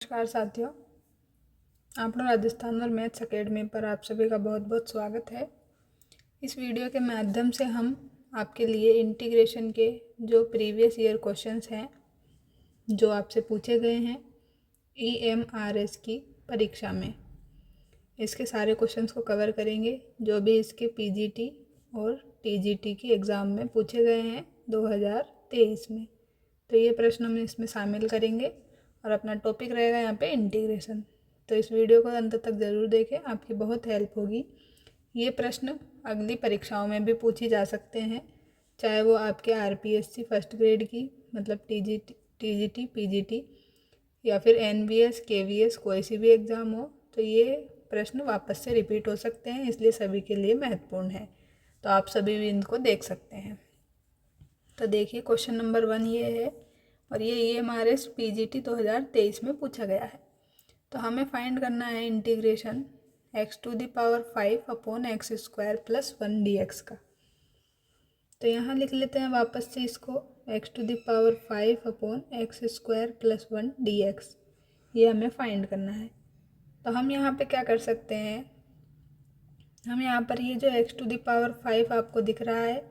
नमस्कार साथियों, आपनों राजस्थान और मैथ्स अकेडमी पर आप सभी का बहुत बहुत स्वागत है। इस वीडियो के माध्यम से हम आपके लिए इंटीग्रेशन के जो प्रीवियस ईयर क्वेश्चंस हैं जो आपसे पूछे गए हैं EMRS की परीक्षा में, इसके सारे क्वेश्चंस को कवर करेंगे जो भी इसके PGT और TGT की एग्ज़ाम में पूछे गए हैं 2023 में। तो ये प्रश्न हम इसमें शामिल करेंगे और अपना टॉपिक रहेगा यहाँ पे इंटीग्रेशन। तो इस वीडियो को अंत तक ज़रूर देखें, आपकी बहुत हेल्प होगी। ये प्रश्न अगली परीक्षाओं में भी पूछी जा सकते हैं, चाहे वो आपके RPSC फर्स्ट ग्रेड की मतलब TGT PGT या फिर NVS KVS कोई सी भी एग्ज़ाम हो, तो ये प्रश्न वापस से रिपीट हो सकते हैं, इसलिए सभी के लिए महत्वपूर्ण है। तो आप सभी भी इनको देख सकते हैं। तो देखिए क्वेश्चन नंबर 1 ये है और ये EMRS PGT 2023 में पूछा गया है। तो हमें फाइंड करना है integration x⁵ upon x² plus 1 dx का। तो यहाँ लिख लेते हैं वापस से इसको x⁵ upon x² plus 1 dx, ये हमें फाइंड करना है। तो हम यहाँ पे क्या कर सकते हैं, हम यहाँ पर ये जो x⁵ आपको दिख रहा है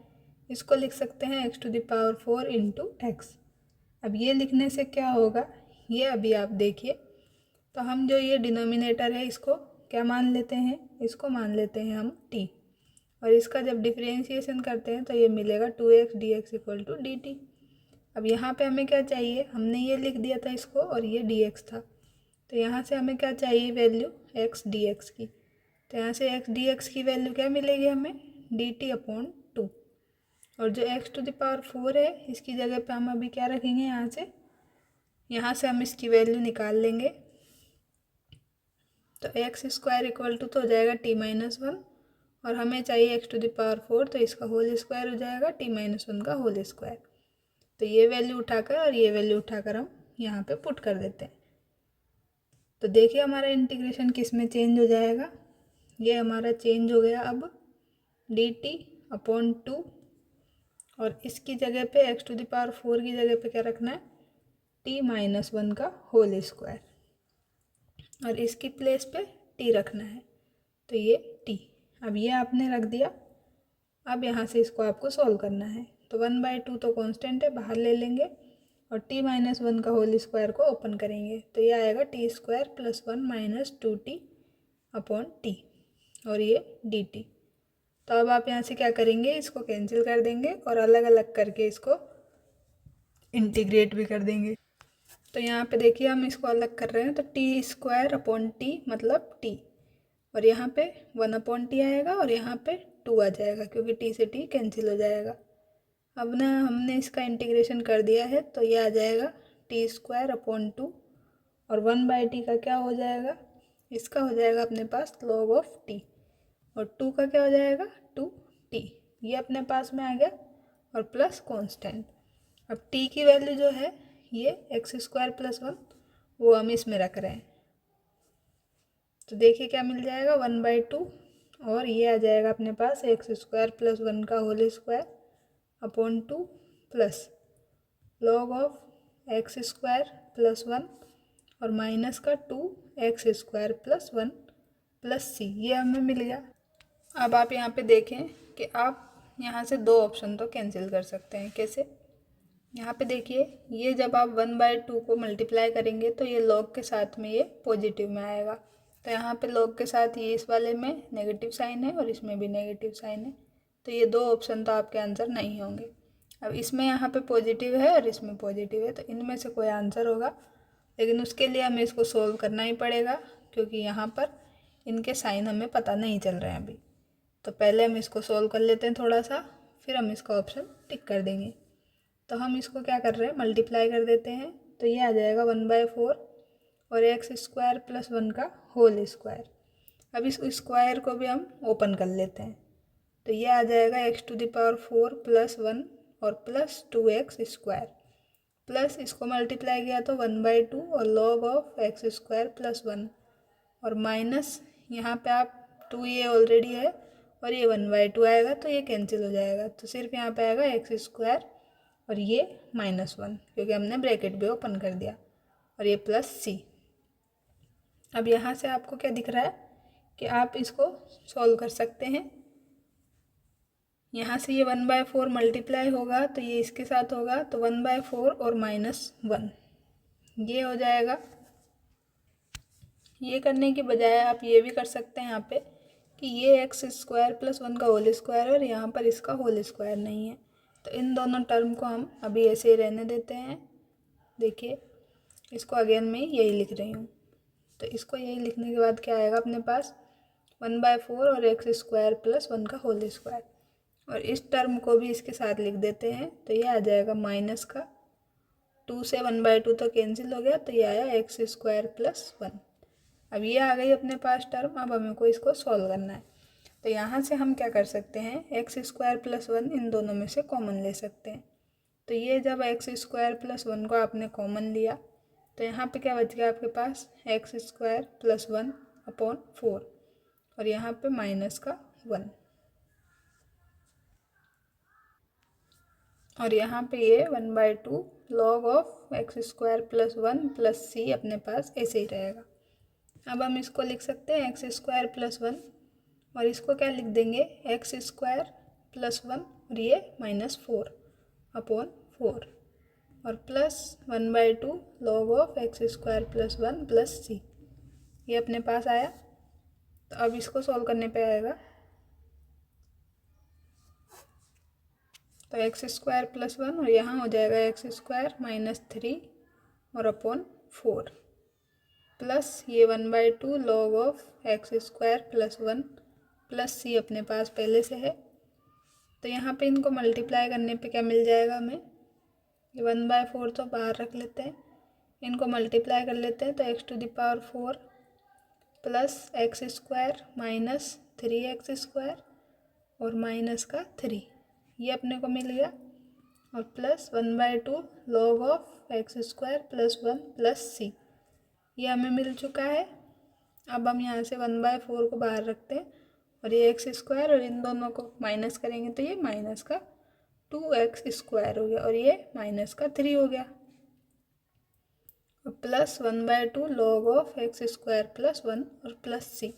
इसको लिख सकते हैं x⁴ इंटू x। अब ये लिखने से क्या होगा, ये अभी आप देखिए। तो हम जो ये डिनोमिनेटर है इसको क्या मान लेते हैं, इसको मान लेते हैं हम t, और इसका जब डिफरेंशिएशन करते हैं तो ये मिलेगा 2x dx equal to dt। अब यहाँ पे हमें क्या चाहिए, हमने ये लिख दिया था इसको और ये dx था, तो यहाँ से हमें क्या चाहिए वैल्यू x dx की। तो यहाँ से x dx की वैल्यू क्या मिलेगी हमें, dt अपॉन 2। और जो x⁴ है इसकी जगह पे हम अभी क्या रखेंगे, यहाँ से हम इसकी वैल्यू निकाल लेंगे। तो x² इक्वल टू तो हो जाएगा t-1 और हमें चाहिए x⁴, तो इसका होल स्क्वायर हो जाएगा t-1 का होल स्क्वायर। तो ये वैल्यू उठाकर और ये वैल्यू उठाकर हम यहाँ पे पुट कर देते हैं। तो देखिए हमारा इंटीग्रेशन किस में चेंज हो जाएगा, ये हमारा चेंज हो गया अब dt अपॉन 2, और इसकी जगह पे x⁴ की जगह पे क्या रखना है, t-1 का होल स्क्वायर, और इसकी प्लेस पे t रखना है। तो ये t, अब ये आपने रख दिया। अब यहाँ से इसको आपको सॉल्व करना है। तो 1/2 तो कांस्टेंट है, बाहर ले लेंगे और t-1 का होल स्क्वायर को ओपन करेंगे, तो ये आएगा t² plus 1 minus 2t upon t, और ये dt। तो अब आप यहाँ से क्या करेंगे, इसको कैंसिल कर देंगे और अलग अलग करके इसको इंटीग्रेट भी कर देंगे। तो यहाँ पे देखिए हम इसको अलग कर रहे हैं, तो t² अपॉन t मतलब t, और यहाँ पे 1 अपॉन t आएगा और यहाँ पे 2 आ जाएगा क्योंकि t से t कैंसिल हो जाएगा। अब ना हमने इसका इंटीग्रेशन कर दिया है, तो ये आ जाएगा t² अपॉन 2, और 1/t का क्या हो जाएगा, इसका हो जाएगा अपने पास log ऑफ t, और 2 का क्या हो जाएगा 2t, ये अपने पास में आ गया, और प्लस कांस्टेंट। अब t की वैल्यू जो है ये x² प्लस 1 वो हम इसमें रख रहे हैं। तो देखिए क्या मिल जाएगा 1/2, और ये आ जाएगा अपने पास x² प्लस 1 का whole square upon 2 plus log of x² plus 1 और माइनस का 2x² प्लस 1 प्लस c, ये हमें मिल गया। अब आप यहाँ पे देखें कि आप यहाँ से दो ऑप्शन तो कैंसिल कर सकते हैं। कैसे, यहाँ पे देखिए ये जब आप 1/2 को मल्टीप्लाई करेंगे तो ये लॉग के साथ में ये पॉजिटिव में आएगा, तो यहाँ पे लॉग के साथ ये इस वाले में नेगेटिव साइन है और इसमें भी नेगेटिव साइन है, तो ये दो ऑप्शन तो आपके आंसर नहीं होंगे। अब इसमें यहाँ पे पॉजिटिव है और इसमें पॉजिटिव है, तो इनमें से कोई आंसर होगा, लेकिन उसके लिए हमें इसको सोल्व करना ही पड़ेगा क्योंकि यहाँ पर इनके साइन हमें पता नहीं चल रहे हैं अभी। तो पहले हम इसको सोल्व कर लेते हैं थोड़ा सा, फिर हम इसका ऑप्शन टिक कर देंगे। तो हम इसको क्या कर रहे हैं, मल्टीप्लाई कर देते हैं, तो ये आ जाएगा 1/4 और x² प्लस 1 का होल स्क्वायर। अब इस स्क्वायर को भी हम ओपन कर लेते हैं, तो ये आ जाएगा x⁴ प्लस 1 और प्लस 2x², प्लस इसको मल्टीप्लाई किया तो 1/2 और लॉग ऑफ x² प्लस 1, और माइनस यहाँ पे आप 2 ये ऑलरेडी है और ये 1/2 आएगा तो ये कैंसिल हो जाएगा, तो सिर्फ यहाँ पे आएगा x² और ये -1 क्योंकि हमने ब्रैकेट भी ओपन कर दिया, और ये प्लस c। अब यहाँ से आपको क्या दिख रहा है कि आप इसको सॉल्व कर सकते हैं। यहाँ से ये 1/4 मल्टीप्लाई होगा तो ये इसके साथ होगा, तो 1/4 और -1 ये हो जाएगा। ये करने की बजाय आप ये भी कर सकते हैं यहाँ पे कि ये x² + 1 का होल स्क्वायर और यहाँ पर इसका होल स्क्वायर नहीं है, तो इन दोनों टर्म को हम अभी ऐसे ही रहने देते हैं। देखिए इसको अगेन मैं यही लिख रही हूँ, तो इसको यही लिखने के बाद क्या आएगा अपने पास 1/4 और x² + 1 का होल स्क्वायर, और इस टर्म को भी इसके साथ लिख देते हैं, तो ये आ जाएगा माइनस का 2 से 1/2 तो कैंसिल हो गया, तो ये आया x² + 1। अब ये आ गई अपने पास टर्म। अब हमें को इसको सॉल्व करना है, तो यहाँ से हम क्या कर सकते हैं, x² + 1 इन दोनों में से कॉमन ले सकते हैं। तो ये जब x² + 1 को आपने कॉमन लिया तो यहाँ पे क्या बच गया आपके पास x² + 1/4 और यहाँ पे माइनस का 1, और यहाँ पे ये 1/2 log ऑफ x² + 1 + c अपने पास ऐसे ही रहेगा। अब हम इसको लिख सकते हैं x² + 1 और इसको क्या लिख देंगे x² + 1 और ये -4/4 और plus 1/2 log of x² + 1 + c, ये अपने पास आया। तो अब इसको सॉल्व करने पे आएगा, तो x² + 1 और यहाँ हो जाएगा x² -3 और /4 प्लस ये 1/2 log ऑफ x² + 1 + c अपने पास पहले से है। तो यहाँ पे इनको मल्टीप्लाई करने पे क्या मिल जाएगा हमें, ये 1/4 तो बाहर रख लेते हैं, इनको मल्टीप्लाई कर लेते हैं, तो x⁴ प्लस x² -3x² और माइनस का 3 ये अपने को मिल गया, और plus 1/2 log of x² + 1 + c ये हमें मिल चुका है। अब हम यहाँ से 1/4 को बाहर रखते हैं और ये x² और इन दोनों को माइनस करेंगे तो ये माइनस का 2x² हो गया और ये माइनस का 3 हो गया, और प्लस 1/2 log ऑफ x² + 1 और प्लस c।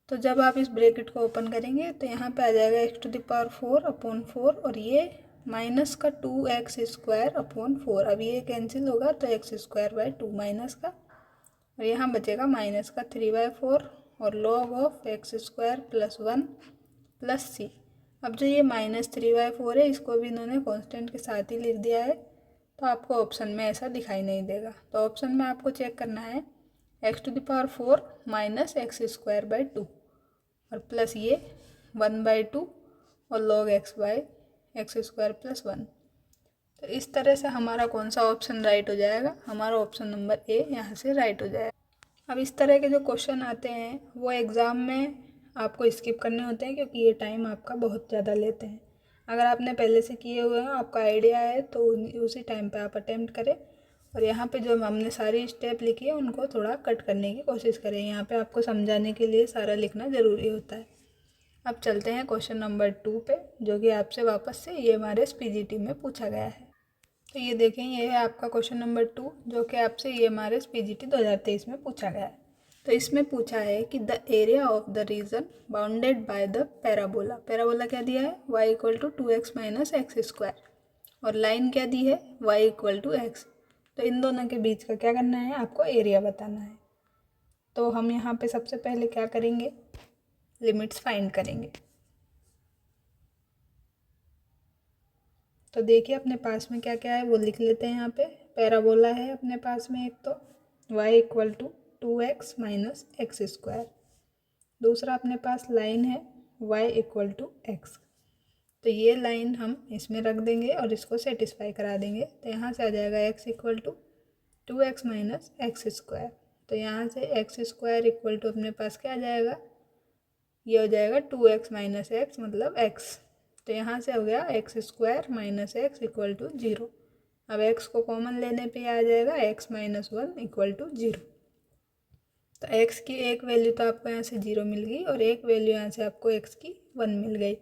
तो जब आप इस ब्रैकेट को ओपन करेंगे तो यहाँ पे आ जाएगा x⁴/4 और ये माइनस का 2x²/4। अब ये कैंसिल होगा तो x²/2 माइनस का, और यहाँ बचेगा माइनस का 3/4 और log ऑफ x² + 1 + c। अब जो ये -3/4 है इसको भी इन्होंने कांस्टेंट के साथ ही लिख दिया है, तो आपको ऑप्शन में ऐसा दिखाई नहीं देगा। तो ऑप्शन में आपको चेक करना है x⁴ - x²/2 और प्लस ये 1/2 और log x² + 1। तो इस तरह से हमारा कौन सा ऑप्शन राइट हो जाएगा, हमारा ऑप्शन नंबर ए यहाँ से राइट हो जाएगा। अब इस तरह के जो क्वेश्चन आते हैं वो एग्ज़ाम में आपको स्किप करने होते हैं क्योंकि ये टाइम आपका बहुत ज़्यादा लेते हैं। अगर आपने पहले से किए हुए हैं, आपका आइडिया है, तो उसी टाइम पे आप अटेम्प्ट करें, और यहाँ पे जो हमने सारी स्टेप लिखी है उनको थोड़ा कट करने की कोशिश करें। यहाँ पे आपको समझाने के लिए सारा लिखना ज़रूरी होता है। अब चलते हैं क्वेश्चन नंबर 2 पे, जो कि आपसे वापस से EMRS PGT में पूछा गया है। तो ये देखें, ये है आपका क्वेश्चन नंबर 2 जो कि आपसे EMRS PGT 2023 में पूछा गया है। तो इसमें पूछा है कि the area of the reason bounded by the parabola. Parabola क्या दिया है, y = 2x - x², और लाइन क्या दी है, y = x। तो इन दोनों के बीच का क्या करना है, आपको एरिया बताना है। तो हम यहाँ पे सबसे पहले क्या करेंगे, लिमिट्स फाइंड करेंगे। तो देखिए अपने पास में क्या क्या है वो लिख लेते हैं। यहाँ पे पैराबोला है अपने पास में एक, तो y = 2x - x²। दूसरा अपने पास लाइन है y = x। तो ये लाइन हम इसमें रख देंगे और इसको सेटिस्फाई करा देंगे। तो यहाँ से आ जाएगा x = 2x - x²। तो यहाँ से x² अपने पास क्या आ जाएगा, ये हो जाएगा 2x - x मतलब x। तो यहाँ से हो गया x² - x = 0। अब x को कॉमन लेने पे आ जाएगा x - 1 = 0। तो x की एक वैल्यू तो आपको यहाँ से 0 मिल गई और एक वैल्यू यहाँ से आपको x की 1 मिल गई।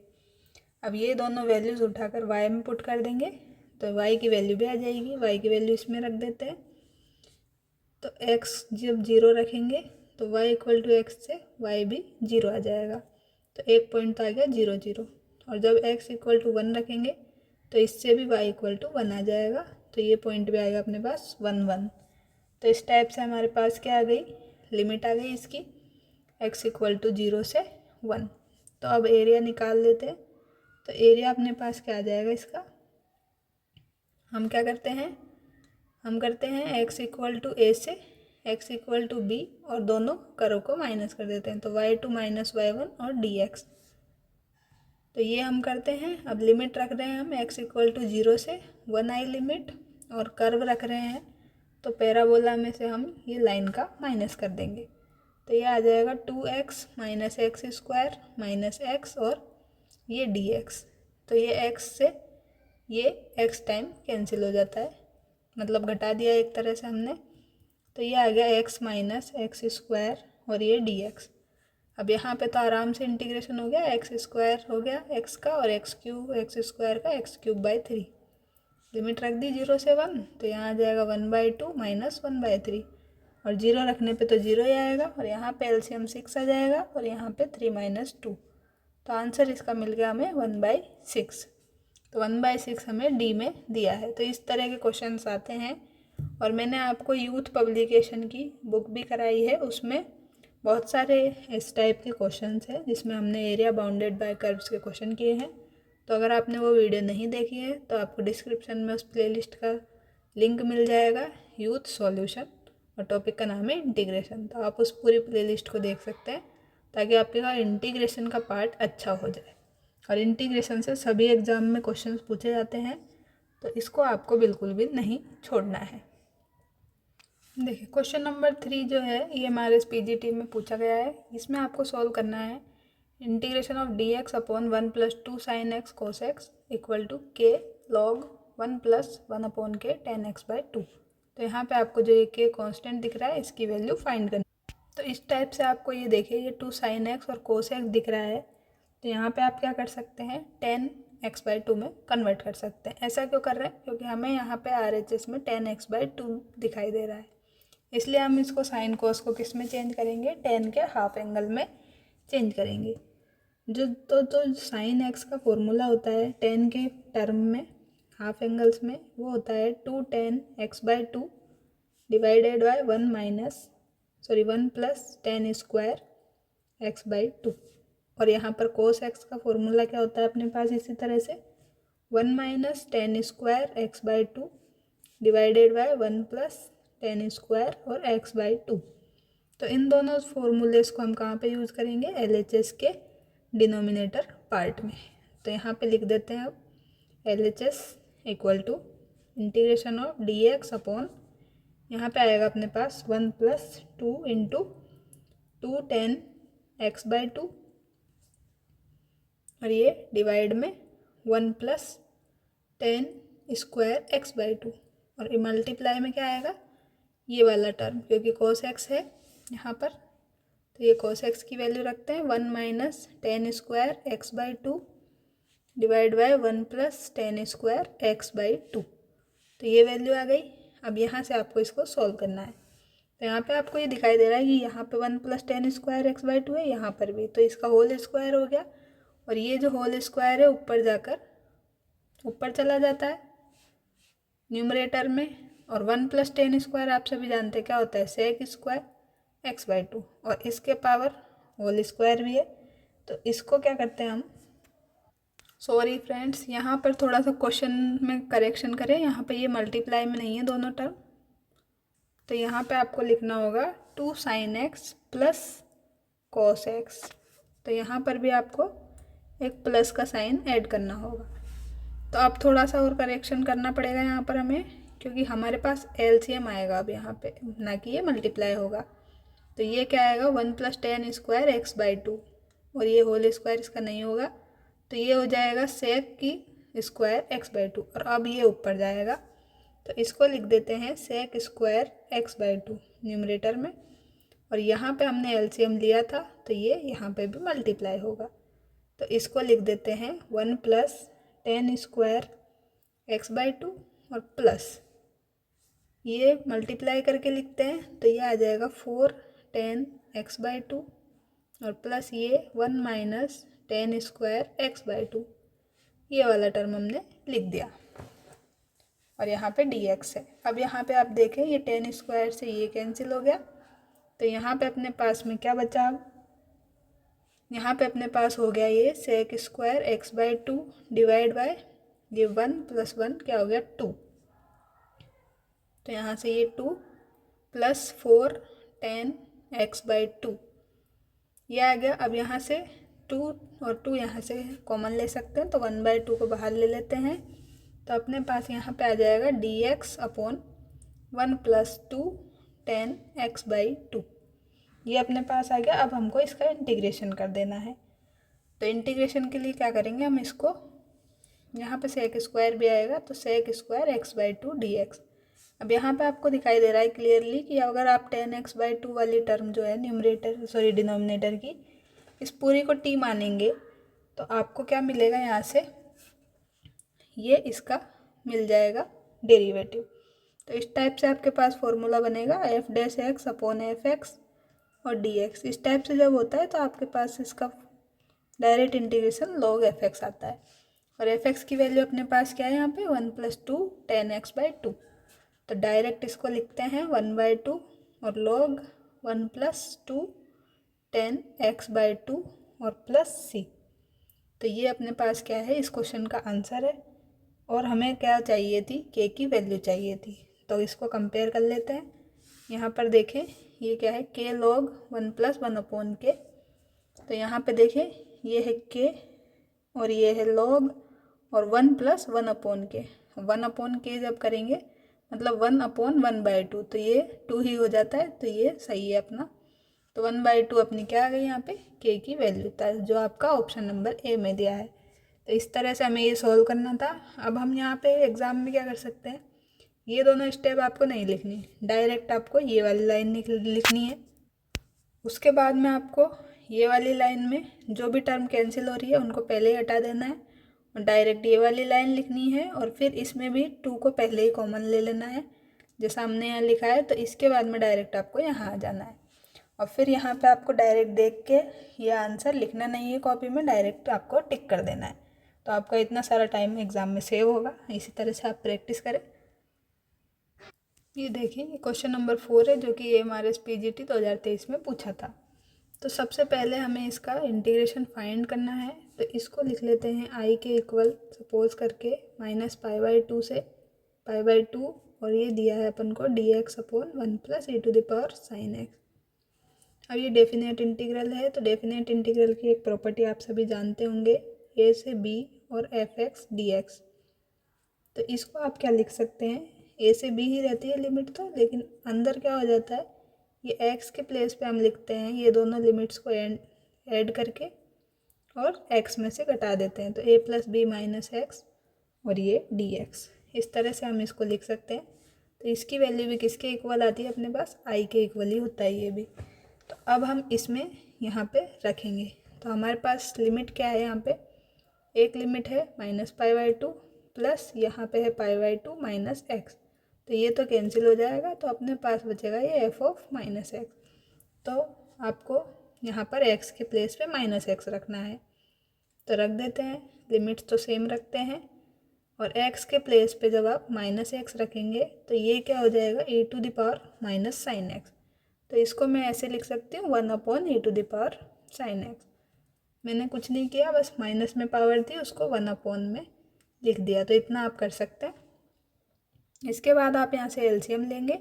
अब ये दोनों वैल्यूज़ उठाकर y में पुट कर देंगे तो y की वैल्यू भी आ जाएगी। y की वैल्यू इसमें रख देते हैं, तो एक्स जब 0 रखेंगे तो y इक्वल टू एक्स से y भी 0 आ जाएगा, तो एक पॉइंट तो आ गया 0 0। और जब x इक्वल टू 1 रखेंगे तो इससे भी y इक्वल टू 1 आ जाएगा, तो ये पॉइंट भी आएगा अपने पास 1 1। तो इस टाइप से हमारे पास क्या आ गई, लिमिट आ गई इसकी x इक्वल टू 0 से 1। तो अब एरिया निकाल लेते हैं। तो एरिया अपने पास क्या आ जाएगा इसका, हम क्या करते हैं, हम करते हैं x इक्वल टू a से x इक्वल टू b और दोनों करों को माइनस कर देते हैं, तो y2 माइनस y1 और dx। तो ये हम करते हैं। अब लिमिट रख रहे हैं हम x इक्वल टू 0 से 1 आई लिमिट, और कर्व रख रहे हैं, तो पैराबोला में से हम ये लाइन का माइनस कर देंगे। तो ये आ जाएगा 2x minus x square minus X और ये dx। तो ये x से ये x टाइम कैंसिल हो जाता है, मतलब घटा दिया एक तरह से हमने। तो ये आ गया x माइनस एक्स स्क्वायर और ये dx। अब यहाँ पे तो आराम से इंटीग्रेशन हो गया, एक्स स्क्वायर हो गया x का और एक्स स्क्वायर का x³/3। लिमिट रख दी 0 से 1, तो यहाँ आ जाएगा 1/2 माइनस 1/3, और 0 रखने पे तो 0 ही आएगा, और यहाँ पे एलसीएम 6 आ जाएगा और यहाँ पे 3 माइनस 2। तो आंसर इसका मिल गया हमें 1/6। तो 1/6 हमें डी में दिया है। तो इस तरह के क्वेश्चंस आते हैं, और मैंने आपको यूथ पब्लिकेशन की बुक भी कराई है, उसमें बहुत सारे इस टाइप के क्वेश्चंस हैं जिसमें हमने एरिया बाउंडेड बाय कर्व्स के क्वेश्चन किए हैं। तो अगर आपने वो वीडियो नहीं देखी है तो आपको डिस्क्रिप्शन में उस प्लेलिस्ट का लिंक मिल जाएगा, यूथ सॉल्यूशन, और टॉपिक का नाम है इंटीग्रेशन। तो आप उस पूरी प्लेलिस्ट को देख सकते हैं ताकि आपका इंटीग्रेशन का पार्ट अच्छा हो जाए। और इंटीग्रेशन से सभी एग्ज़ाम में क्वेश्चंस पूछे जाते हैं, तो इसको आपको बिल्कुल भी नहीं छोड़ना है। देखिए क्वेश्चन नंबर 3 जो है ये हमारे पीजीटी में पूछा गया है। इसमें आपको सॉल्व करना है integration of dx upon 1 + 2 sin x cos x equal to k log 1 + 1 अपॉन k tan x/2। तो यहाँ पे आपको जो ये k कांस्टेंट दिख रहा है इसकी वैल्यू फाइंड करनी है। तो इस टाइप से आपको ये देखिए ये 2 sin x और cos x दिख रहा है, तो यहाँ पे आप क्या कर सकते हैं, tan x/2 में कन्वर्ट कर सकते हैं। ऐसा क्यों कर रहे हैं, क्योंकि हमें यहाँ पे RHS में tan x/2 दिखाई दे रहा है, इसलिए हम इसको साइन कोस को किस में चेंज करेंगे, tan के हाफ एंगल में चेंज करेंगे। जो साइन एक्स का फॉर्मूला होता है tan के टर्म में हाफ एंगल्स में, वो होता है 2 tan x/2 divided by 1 + tan square x/2। और यहाँ पर cos x का फॉर्मूला क्या होता है अपने पास, इसी तरह से 1 - tan square x/2 divided by 1 + tan square और x/2। तो इन दोनों फॉर्मूलेस को हम कहाँ पे यूज़ करेंगे, LHS के डिनोमिनेटर पार्ट में। तो यहाँ पे लिख देते हैं अब LHS equal to integration of dx upon, यहाँ पे आएगा अपने पास 1 + 2 × 2 tan x/2 और ये डिवाइड में 1 + tan स्क्वायर x/2, और मल्टीप्लाई में क्या आएगा, ये वाला टर्म, क्योंकि cos x है यहाँ पर, तो ये cos x की वैल्यू रखते हैं 1 - tan square x/2 divide by 1 + tan square x/2। तो ये वैल्यू आ गई। अब यहाँ से आपको इसको सॉल्व करना है। तो यहाँ पे आपको ये दिखाई दे रहा है कि यहाँ पे 1 + tan स्क्वायर x/2 है, यहाँ पर भी, तो इसका होल स्क्वायर हो गया, और ये जो होल स्क्वायर है ऊपर जाकर ऊपर चला जाता है न्यूमरेटर में, और 1 + tan स्क्वायर आप सभी जानते हैं क्या होता है, sec स्क्वायर x/2, और इसके पावर होल स्क्वायर भी है। तो इसको क्या करते हैं हम, सॉरी फ्रेंड्स, यहाँ पर थोड़ा सा क्वेश्चन में करेक्शन करें, यहाँ पे ये मल्टीप्लाई में नहीं है दोनों टर्म, तो यहाँ पे आपको लिखना होगा 2 sin x + cos x। तो यहाँ पर भी आपको एक प्लस का साइन ऐड करना होगा। तो अब थोड़ा सा और करेक्शन करना पड़ेगा यहाँ पर हमें, क्योंकि हमारे पास LCM आएगा अब यहाँ पे, ना कि ये मल्टीप्लाई होगा। तो ये क्या आएगा 1 + tan स्क्वायर x/2, और ये होल स्क्वायर इसका नहीं होगा, तो ये हो जाएगा sec की स्क्वायर x/2, और अब ये ऊपर जाएगा, तो इसको लिख देते हैं sec स्क्वायर x/2 न्यूमरेटर में, और यहाँ पे हमने LCM लिया था तो ये यहाँ पे भी मल्टीप्लाई होगा। तो इसको लिख देते हैं 1 + tan स्क्वायर x/2 और प्लस ये मल्टीप्लाई करके लिखते हैं तो ये आ जाएगा 4 10 x/2 और प्लस ये 1 माइनस 10 स्क्वायर x/2। ये वाला टर्म हमने लिख दिया और यहाँ पे dx है। अब यहाँ पे आप देखें ये 10 स्क्वायर से ये कैंसिल हो गया, तो यहाँ पे अपने पास में क्या बचा? अब यहाँ पे अपने पास हो गया ये sec square x/2 divide by ये 1 प्लस 1 क्या हो गया 2। तो यहाँ से ये 2 प्लस 4 10 x/2 ये आ गया। अब यहाँ से 2 और 2 यहाँ से कॉमन ले सकते हैं, तो 1/2 को बाहर ले लेते हैं, तो अपने पास यहाँ पे आ जाएगा dx अपॉन 1 प्लस 2 10 x/2। ये अपने पास आ गया। अब हमको इसका इंटीग्रेशन कर देना है, तो इंटीग्रेशन के लिए क्या करेंगे हम इसको, यहाँ पे सेक स्क्वायर भी आएगा तो सेक स्क्वायर x/2 dx। अब यहाँ पे आपको दिखाई दे रहा है क्लियरली कि अगर आप 10x/2 वाली टर्म जो है डिनोमिनेटर की इस पूरी को t मानेंगे तो आपको क्या मिलेगा, यहाँ से ये इसका मिल जाएगा डेरिवेटिव। तो इस टाइप से आपके पास फॉर्मूला बनेगा f' अपॉन fx और dx। इस टाइप से जब होता है तो आपके पास इसका डायरेक्ट इंटीग्रेशन log fx आता है और fx की वैल्यू अपने पास क्या है यहाँ पे 1 प्लस 2 10x/2। तो डायरेक्ट इसको लिखते हैं 1/2 और log 1 प्लस 2 10x/2 और प्लस c। तो ये अपने पास क्या है, इस क्वेश्चन का आंसर है। और हमें क्या चाहिए थी, k की वैल्यू चाहिए थी, तो इसको कंपेयर कर लेते हैं। यहाँ पर देखें ये क्या है, k log 1 प्लस 1 अपॉन k। तो यहाँ पे देखें ये है k और ये है log और 1 प्लस 1 अपॉन k। 1 अपॉन k जब करेंगे मतलब 1 अपॉन 1/2, तो ये 2 ही हो जाता है, तो ये सही है अपना। तो 1/2 अपनी क्या आ गई यहाँ पे, k की वैल्यू था, जो आपका ऑप्शन नंबर ए में दिया है। तो इस तरह से हमें ये सॉल्व करना था। अब हम यहाँ पे एग्ज़ाम में क्या कर सकते हैं, ये दोनों स्टेप आपको नहीं लिखनी, डायरेक्ट आपको ये वाली लाइन लिखनी है। उसके बाद में आपको ये वाली लाइन में जो भी टर्म कैंसिल हो रही है उनको पहले ही हटा देना है और डायरेक्ट ये वाली लाइन लिखनी है। और फिर इसमें भी 2 को पहले ही कॉमन ले लेना है जैसा हमने यहाँ लिखा है। तो इसके बाद में डायरेक्ट आपको यहाँ आ जाना है और फिर यहाँ पे आपको डायरेक्ट देख के ये आंसर लिखना नहीं है कॉपी में, डायरेक्ट आपको टिक कर देना है। तो आपका इतना सारा टाइम एग्ज़ाम में सेव होगा। इसी तरह से आप प्रैक्टिस करें। ये देखिए ये क्वेश्चन नंबर 4 है जो कि AMRS PGT 2023 में पूछा था। तो सबसे पहले हमें इसका इंटीग्रेशन फाइंड करना है, तो इसको लिख लेते हैं i के इक्वल सपोज करके -π/2 से π/2 और ये दिया है अपन को dx upon 1 plus e⁻sin x। अब ये डेफिनेट इंटीग्रल है, तो डेफिनेट इंटीग्रल की एक प्रॉपर्टी आप सभी जानते होंगे, a से b और fx dx। तो इसको आप क्या लिख सकते हैं, a से b ही रहती है लिमिट तो, लेकिन अंदर क्या हो जाता है, ये x के प्लेस पे हम लिखते हैं ये दोनों लिमिट्स को ऐड करके और x में से घटा देते हैं, तो a plus B minus X और ये dx। इस तरह से हम इसको लिख सकते हैं। तो इसकी वैल्यू भी किसके इक्वल आती है अपने पास, i के इक्वल ही होता है ये भी। तो अब हम इसमें यहाँ पे रखेंगे, तो हमारे पास लिमिट क्या है, यहाँ पे एक लिमिट है -π/2 प्लस यहाँ पे है π/2 माइनस एक्स। तो ये तो कैंसिल हो जाएगा, तो अपने पास बचेगा ये f(-x)। तो आपको यहाँ पर x के प्लेस पे -x रखना है, तो रख देते हैं। लिमिट्स तो सेम रखते हैं और x के प्लेस पे जब आप -x रखेंगे तो ये क्या हो जाएगा, e⁻−sin x। तो इसको मैं ऐसे लिख सकती हूँ 1/e⁻sin x। मैंने कुछ नहीं किया, बस माइनस में पावर थी उसको 1 में लिख दिया। तो इतना आप कर सकते हैं। इसके बाद आप यहाँ से एलसीएम लेंगे,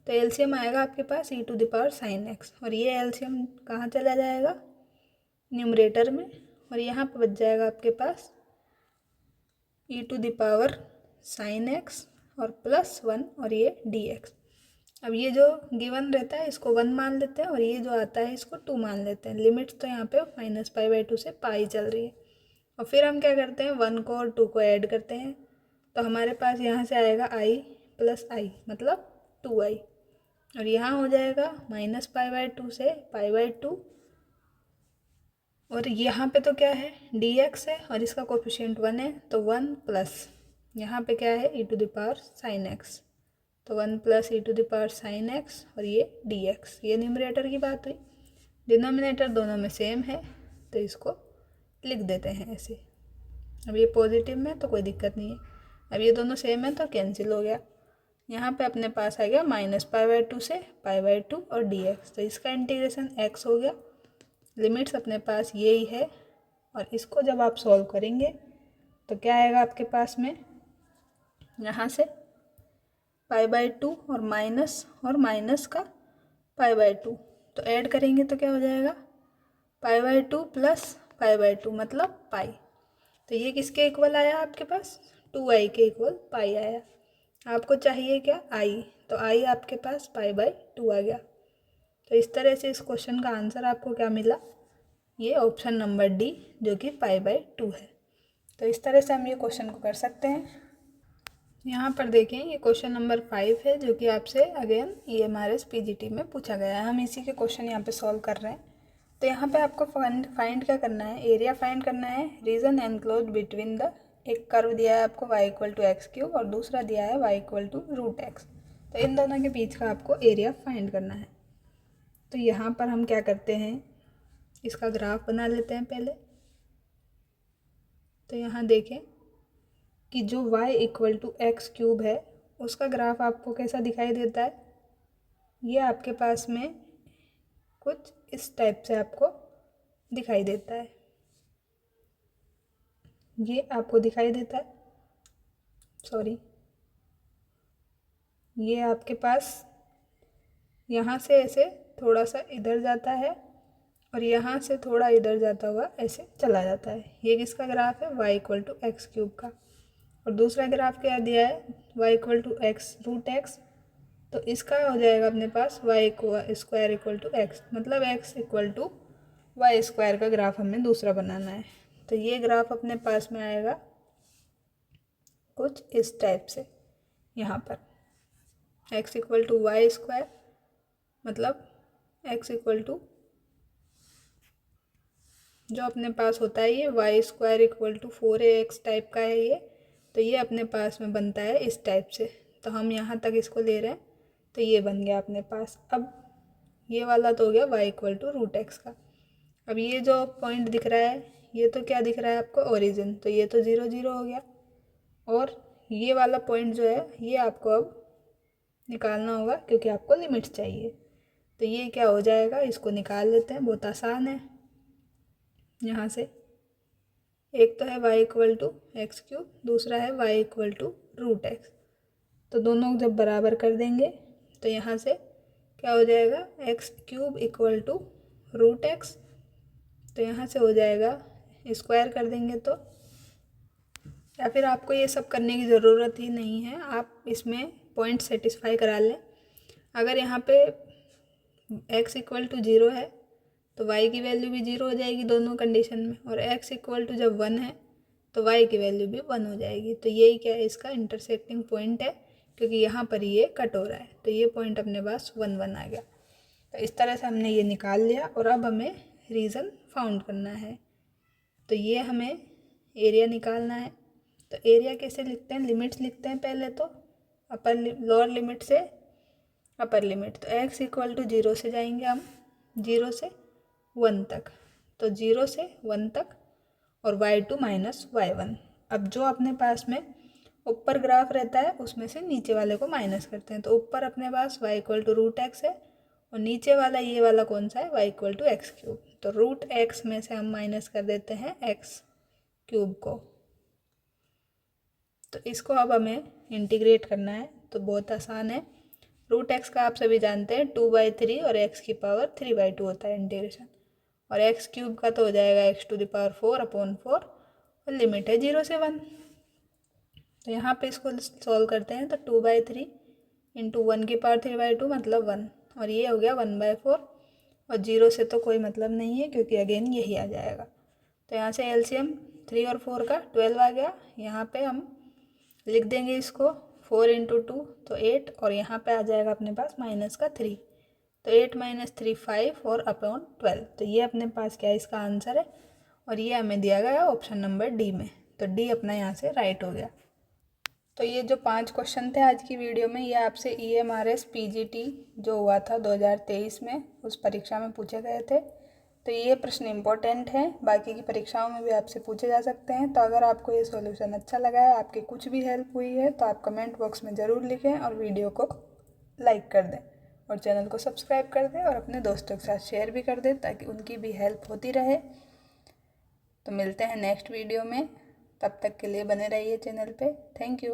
तो एलसीएम आएगा आपके पास e⁻sin x और ये एलसीएम कहाँ चला जाएगा, न्यूमरेटर में, और यहाँ पर बच जाएगा आपके पास e⁻sin x और +1 और ये dx। अब ये जो गिवन रहता है इसको 1 मान लेते हैं और ये जो आता है इसको 2 मान लेते हैं। लिमिट्स तो यहाँ पे -π/2 से पाई चल रही है और फिर हम क्या करते हैं, 1 को और 2 को ऐड करते हैं। तो हमारे पास यहाँ से आएगा i + i मतलब 2i और यहाँ हो जाएगा -π/2 से π/2 और यहाँ पे तो क्या है dx है और इसका कोफिशिएंट 1 है, तो 1 प्लस यहाँ पे क्या है e⁻sin x। तो 1 plus E to the power sine X और ये डी एक्स, ये न्यूमरेटर की बात हुई। डिनोमिनेटर दोनों में सेम है तो इसको लिख देते हैं ऐसे। अब ये पॉजिटिव में तो कोई दिक्कत नहीं है, अब ये दोनों सेम है तो कैंसिल हो गया। यहाँ पे अपने पास आ गया -π/2 से π/2 और dx, तो इसका इंटीग्रेशन x हो गया। लिमिट्स अपने पास यही है और इसको जब आप सॉल्व करेंगे तो क्या आएगा आपके पास में, यहाँ से π/2 और माइनस का π/2, तो ऐड करेंगे तो क्या हो जाएगा π/2 प्लस π/2 मतलब पाई। तो ये किसके इक्वल आया आपके पास, 2i के इक्वल पाई आया। आपको चाहिए क्या i, तो i आपके पास π/2 आ गया। तो इस तरह से इस क्वेश्चन का आंसर आपको क्या मिला, ये ऑप्शन नंबर डी जो कि π/2 है। तो इस तरह से हम ये क्वेश्चन को कर सकते हैं। यहाँ पर देखें ये क्वेश्चन नंबर 5 है जो कि आपसे अगेन EMRS PGT में पूछा गया है। हम इसी के क्वेश्चन यहाँ पे सॉल्व कर रहे हैं। तो यहाँ पे आपको फाइंड क्या करना है, एरिया फाइंड करना है रीजन एनक्लोज बिटवीन द, एक कर्व दिया है आपको y = x³ और दूसरा दिया है y = √x। तो इन दोनों के बीच का आपको एरिया फाइंड करना है। तो यहाँ पर हम क्या करते हैं, इसका ग्राफ बना लेते हैं पहले। तो यहाँ देखें कि जो y = x³ है उसका ग्राफ आपको कैसा दिखाई देता है, ये आपके पास में कुछ इस टाइप से आपको दिखाई देता है, ये आपको दिखाई देता है, सॉरी, ये आपके पास यहाँ से ऐसे थोड़ा सा इधर जाता है और यहाँ से थोड़ा इधर जाता हुआ ऐसे चला जाता है। ये किसका ग्राफ है, y = x³ का। और दूसरा ग्राफ क्या दिया है, y = x√x, तो इसका हो जाएगा अपने पास y² = x, मतलब x = y² का ग्राफ हमें दूसरा बनाना है। तो ये ग्राफ अपने पास में आएगा कुछ इस टाइप से, यहाँ पर x = y², मतलब x = जो अपने पास होता है ये y² = 4ax टाइप का है ये, तो ये अपने पास में बनता है इस टाइप से। तो हम यहाँ तक इसको ले रहे हैं तो ये बन गया अपने पास। अब ये वाला तो हो गया y = √x का। अब ये जो पॉइंट दिख रहा है ये तो क्या दिख रहा है आपको, ओरिजिन, तो ये तो 0 0 हो गया। और ये वाला पॉइंट जो है ये आपको अब निकालना होगा क्योंकि आपको लिमिट्स चाहिए। तो ये क्या हो जाएगा, इसको निकाल लेते हैं, बहुत आसान है। यहाँ से एक तो है y = x³, दूसरा है y = √x, तो दोनों जब बराबर कर देंगे तो यहाँ से क्या हो जाएगा, x³ = √x, तो यहाँ से हो जाएगा स्क्वायर कर देंगे तो, या फिर आपको ये सब करने की ज़रूरत ही नहीं है, आप इसमें पॉइंट सेटिस्फाई करा लें। अगर यहाँ पे x = 0 है तो y की वैल्यू भी 0 हो जाएगी दोनों कंडीशन में, और x = जब 1 है तो y की वैल्यू भी 1 हो जाएगी। तो यही क्या है, इसका इंटरसेक्टिंग पॉइंट है, क्योंकि यहाँ पर ये कट हो रहा है, तो ये पॉइंट अपने पास 1 1 आ गया। तो इस तरह से हमने ये निकाल लिया और अब हमें रीज़न फाउंड करना है। तो ये हमें एरिया निकालना है। तो एरिया कैसे लिखते हैं, लिमिट्स लिखते हैं पहले तो, लोअर लिमिट से अपर लिमिट। तो x = 0 से जाएंगे हम, 0 से 1 तक, तो 0 से 1 तक और y2 - y1। अब जो अपने पास में ऊपर ग्राफ रहता है उसमें से नीचे वाले को माइनस करते हैं। तो ऊपर अपने पास y = √x है और नीचे वाला ये वाला कौन सा है, y = x³। तो √x में से हम माइनस कर देते हैं x³ को। तो इसको अब हमें इंटीग्रेट करना है, तो बहुत आसान है। √x का आप सभी जानते हैं 2/3 और x की पावर 3/2 होता है इंटीग्रेशन, और x³ का तो हो जाएगा x⁴/4 और लिमिट है 0 से 1। तो यहाँ पे इसको सॉल्व करते हैं तो 2/3 × 1 की पावर 3/2 मतलब 1, और ये हो गया 1/4, और 0 से तो कोई मतलब नहीं है क्योंकि अगेन यही आ जाएगा। तो यहाँ से एलसीएम 3 और 4 का 12 आ गया। यहाँ पे हम लिख देंगे इसको 4 × 2 तो 8, और यहाँ पे आ जाएगा अपने पास माइनस का 3, तो 8 - 3 5 और अपॉन 12। तो ये अपने पास क्या है, इसका आंसर है, और ये हमें दिया गया ऑप्शन नंबर डी में। तो डी अपना यहाँ से राइट हो गया। तो तो ये जो 5 क्वेश्चन थे आज की वीडियो में, ये आपसे EMRS PGT जो हुआ था 2023 में, उस परीक्षा में पूछे गए थे। तो ये प्रश्न इम्पोर्टेंट है, बाकी की परीक्षाओं में भी आपसे पूछे जा सकते हैं। तो अगर आपको ये सॉल्यूशन अच्छा लगा है, आपकी कुछ भी हेल्प हुई है, तो आप कमेंट बॉक्स में ज़रूर लिखें और वीडियो को लाइक कर दें और चैनल को सब्सक्राइब कर दें और अपने दोस्तों के साथ शेयर भी कर दें ताकि उनकी भी हेल्प होती रहे। तो मिलते हैं नेक्स्ट वीडियो में, तब तक के लिए बने रहिए चैनल पे। Thank you.